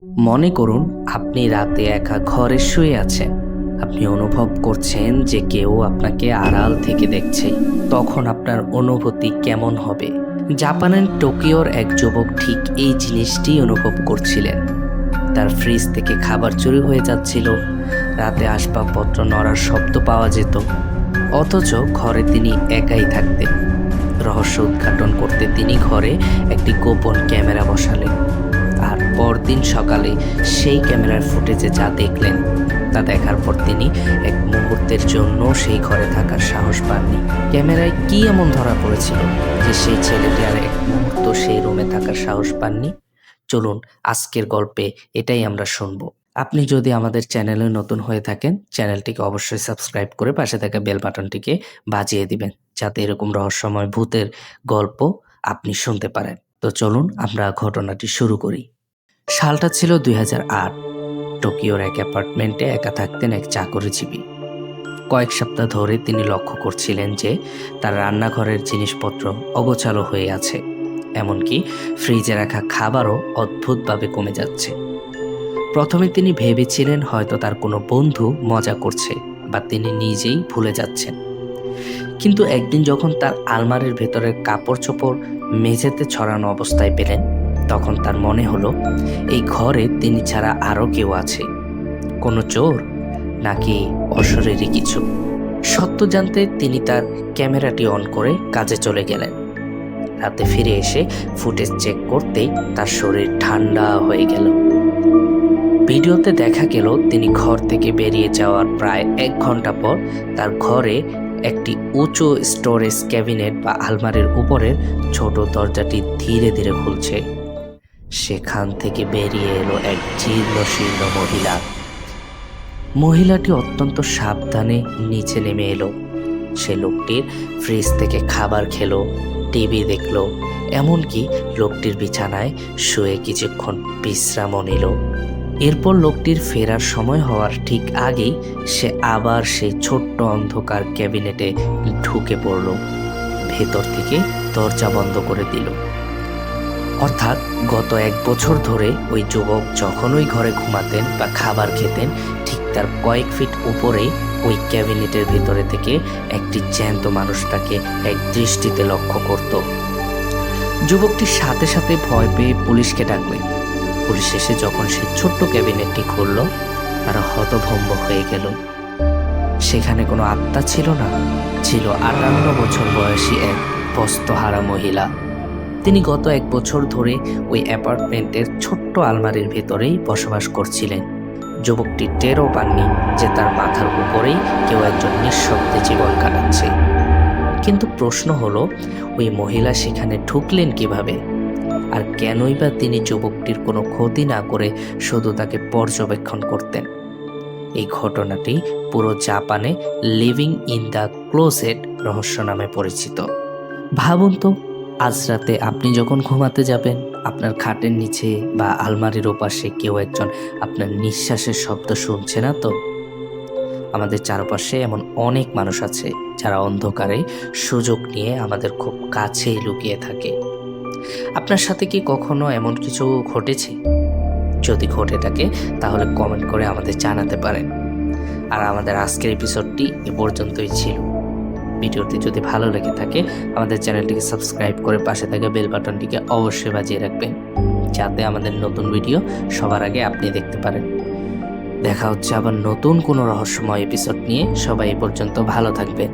মনে করুন আপনি রাতে একা ঘরে শুয়ে আছেন। আপনি অনুভব করছেন যে কেউ আপনাকে আড়াল থেকে দেখছে। তখন আপনার অনুভূতি কেমন হবে? জাপানের টোকিওর এক যুবক ঠিক এই জিনিসটি অনুভব করছিলেন। তার ফ্রিজ থেকে খাবার চুরি হয়ে যাচ্ছিল, রাতে আসবাবপত্র নড়ার শব্দ পাওয়া যেত, অথচ ঘরে তিনি একাই থাকতেন। রহস্য উদ্ঘাটন করতে তিনি ঘরে একটি গোপন ক্যামেরা বসালেন। আর পরদিন সকালে সেই ক্যামেরার ফুটেজে যা দেখলেন তা দেখার পর তিনি এক মুহূর্তের জন্য সেই ঘরে থাকার সাহস পাননি। ক্যামেরায় কি এমন ধরা পড়েছিল যে সেই ছেলেটি আর এক মুহূর্ত সেই রুমে থাকার সাহস পাননি? চলুন আজকের গল্পে এটাই আমরা শুনবো। আপনি যদি আমাদের চ্যানেলে নতুন হয়ে থাকেন, চ্যানেলটিকে অবশ্যই সাবস্ক্রাইব করে পাশে থাকা বেল বাটনটিকে বাজিয়ে দিবেন, যাতে এরকম রহস্যময় ভূতের গল্প আপনি শুনতে পারেন। তো চলুন আমরা ঘটনাটি শুরু করি। সালটা ছিল 2008। টোকিওর এক অ্যাপার্টমেন্টে একা থাকতেন এক চাকরিজীবী। কয়েক সপ্তাহ ধরে তিনি লক্ষ্য করছিলেন যে তার রান্নাঘরের জিনিসপত্র অগোছালো হয়ে আছে, এমনকি ফ্রিজে রাখা খাবারও অদ্ভুতভাবে কমে যাচ্ছে। প্রথমে তিনি ভেবেছিলেন হয়তো তার কোনো বন্ধু মজা করছে বা তিনি নিজেই ভুলে যাচ্ছেন। কিন্তু একদিন যখন তার আলমারির ভেতরের কাপড় চোপড় মেঝেতে ছড়ানো অবস্থায় পেলেন, তখন তার মনে হলো এই ঘরে তিনি ছাড়া আরও কেউ আছে। কোনো চোর নাকি অশরীরী কিছু? সত্য জানতে তিনি তার ক্যামেরাটি অন করে কাজে চলে গেলেন। রাতে ফিরে এসে ফুটেজ চেক করতেই তার শরীর ঠান্ডা হয়ে গেল। ভিডিওতে দেখা গেল তিনি ঘর থেকে বেরিয়ে যাওয়ার প্রায় 1 ঘন্টা পর তার ঘরে একটি উঁচু স্টোরেজ ক্যাবিনেট বা আলমারির উপরের ছোট দরজাটি ধীরে ধীরে খুলছে। সেখান থেকে বেরিয়ে এলো এক জীর্ণ শীর্ণ মহিলা। মহিলাটি অত্যন্ত সাবধানে নিচে নেমে এলো। সে লোকটির ফ্রিজ থেকে খাবার খেলো, টিভি দেখলো, এমনকি লোকটির বিছানায় শুয়ে কিছুক্ষণ বিশ্রামও নিল। এরপর লোকটির ফেরার সময় হওয়ার ঠিক আগেই সে আবার সেই ছোট্ট অন্ধকার ক্যাবিনেটে ঢুকে পড়ল। ভেতর থেকে দরজা বন্ধ করে দিল। অর্থাৎ গত 1 বছর ধরে ওই যুবক যখন ওই ঘরে ঘুমাতেন বা খাবার খেতেন, ঠিক তার কয়েক ফিট উপরেই ওই ক্যাবিনেটের ভেতরে থেকে একটি জ্যান্ত মানুষ তাকে এক দৃষ্টিতে লক্ষ্য করত। যুবকটির সাথে সাথে ভয় পেয়ে পুলিশকে ডাকলেন। পুলিশ এসে যখন সেই ছোট্ট ক্যাবিনেটটি খুলল, তারা হতভম্ব হয়ে গেল। সেখানে কোনো আত্মা ছিল না, ছিল 58 বছর বয়সী এক বস্ত্রহারা মহিলা। তিনি গত 1 বছর ধরে ওই অ্যাপার্টমেন্টের ছোট্ট আলমারির ভেতরেই বসবাস করছিলেন। যুবকটি টেরও পাননি যে তার মাথার উপরেই কেউ একজন নিঃশব্দে জীবন কাটাচ্ছে। কিন্তু প্রশ্ন হলো, ওই মহিলা সেখানে ঢুকলেন কিভাবে? আর কেনই বা তিনি যুবকটির কোনো ক্ষতি না করে শুধু তাকে পর্যবেক্ষণ করতেন? এই ঘটনাটি পুরো জাপানে লিভিং ইন দ্য ক্লোজেট রহস্য নামে পরিচিত। ভাবুন তো, আজ রাতে আপনি যখন ঘুমাতে যাবেন, আপনার খাটের নিচে বা আলমারির ওপাশে কেউ একজন আপনার নিঃশ্বাসের শব্দ শুনছে না তো? আমাদের চারপাশে এমন অনেক মানুষ আছে যারা অন্ধকারে সুযোগ নিয়ে আমাদের খুব কাছেই লুকিয়ে থাকে। আপনার সাথে কি কখনো এমন কিছু ঘটেছে? যদি ঘটে থাকে তাহলে কমেন্ট করে আমাদের জানাতে পারেন। আর আমাদের আজকের এপিসোডটি এ পর্যন্তই ছিল। ভিডিওটি যদি ভালো লেগে থাকে আমাদের চ্যানেলটিকে সাবস্ক্রাইব করে পাশে থাকা বেল বাটনটিকে অবশ্যই বাজিয়ে রাখবেন, যাতে আমাদের নতুন ভিডিও সবার আগে আপনি দেখতে পারেন। দেখা হচ্ছে আবার নতুন কোনো রহস্যময় এপিসোড নিয়ে। সবাই এ পর্যন্ত ভালো থাকবেন।